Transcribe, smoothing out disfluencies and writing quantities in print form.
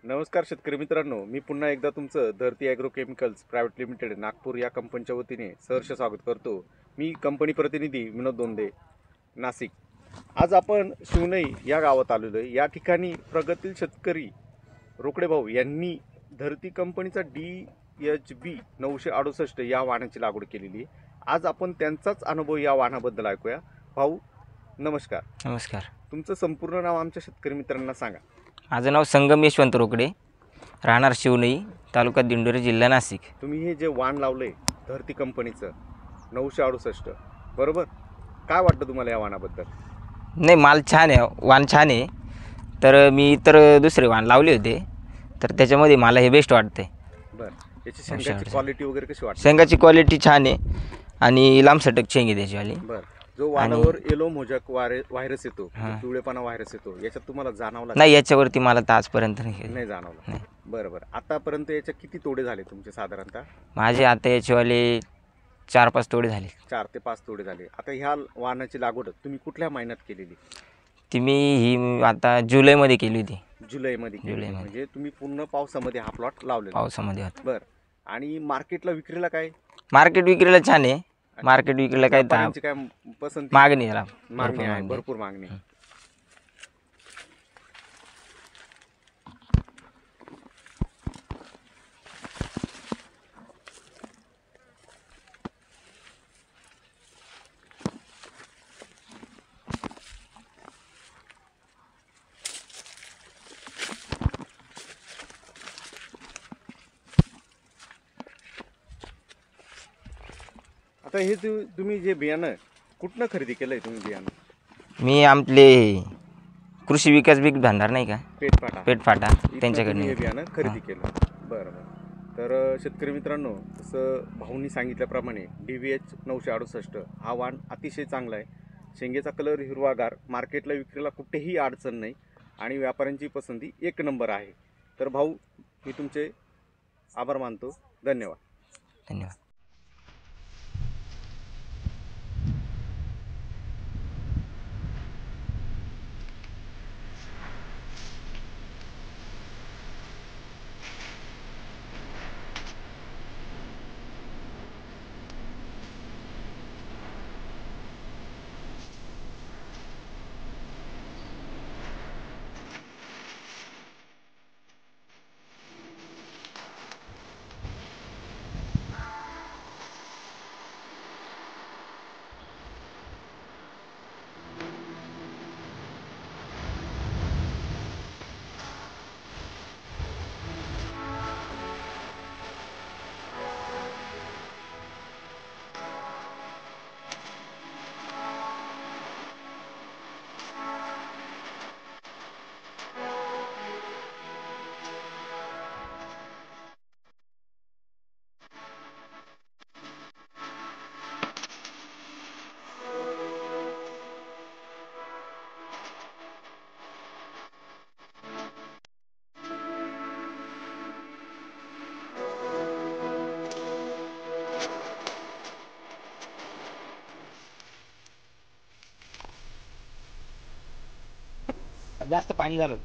नमस्कार शेतकरी मित्रांनो, मी पुन्हा एकदा तुमचं धरती agro chemicals private limited Nagpur या कंपनीच्या वतीने सहर्ष स्वागत करतो. मी कंपनी प्रतिनिधी विनोद दोंदे, नाशिक. आज आपण शिवनई या गावात आलेलो आहे. या ठिकाणी प्रगतील शेतकरी रोकडे भाऊ यांनी धरती कंपनीचा DHB 968 या वाहनाची लागवड केलेली आहे. आज आपण त्यांचाच अनुभव या वाहनाबद्दल ऐकूया. भाऊ नमस्कार. नमस्कार. तुमचं संपूर्ण नाव आमच्या शेतकरी मित्रांना सांगा. माझं नाव संगम यशवंत रोकडे, राहणार शिवनई, तालुका दिंडोरी, जिल्हा नाशिक. तुम्ही हे जे वाण लावलंय धरती कंपनीचं 968, बरोबर, काय वाटतं तुम्हाला या वाणाबद्दल? नाही, माल छान आहे, वाण छान आहे. तर मी इतर दुसरे वाण लावले होते, तर त्याच्यामध्ये मला हे बेस्ट वाटते. बरं, याची शेंगाची क्वालिटी वगैरे कशी वाटते? शेंगाची क्वालिटी छान आहे आणि लांबसटक शेंग आहे त्याचीवाली. बरं, जो वाणावर येलो मोजॅक व्हायरस येतो, पिवळेपणा व्हायरस येतो, याच्यात तुम्हाला जाणवला नाही? याच्यावरती मला तर आजपर्यंत नाही जाणवला. बरं बरं, आतापर्यंत याच्या किती तोडे झाले तुमचे साधारणतः? माझे आता याच्यावाले 4-5 तोडे झाले. 4 ते 5 तोडे झाले. आता ह्या वाणाची लागवड तुम्ही कुठल्या महिन्यात केलेली? ती ही आता जुलैमध्ये केली होती. जुलैमध्ये केली, म्हणजे तुम्ही पूर्ण पावसामध्ये हा प्लॉट लावलेला? पावसामध्ये होता. बरं, आणि मार्केटला विक्रीला काय? मार्केट विक्रीला छान आहे. मार्केट विक्रीला काय काय पसंत? मागणी आहे, भरपूर मागणी. आता हे तुम्ही जे बियाणं कुठनं खरेदी केलंय तुम्ही बियाणं? मी आपले कृषी विकास बिग भांडार नाही का, पेटफाटा त्यांच्याकडे हे बियाणं खरेदी केलं. बरं बरं. तर शेतकरी मित्रांनो, जसं भाऊंनी सांगितल्याप्रमाणे DVH 968 हा वाण अतिशय चांगला आहे. शेंगेचा कलर हिरवागार, मार्केटला विक्रीला कुठेही अडचण नाही आणि व्यापाऱ्यांची पसंती 1 नंबर आहे. तर भाऊ, मी तुमचे आभार मानतो. धन्यवाद. जास्त पाणी झालं.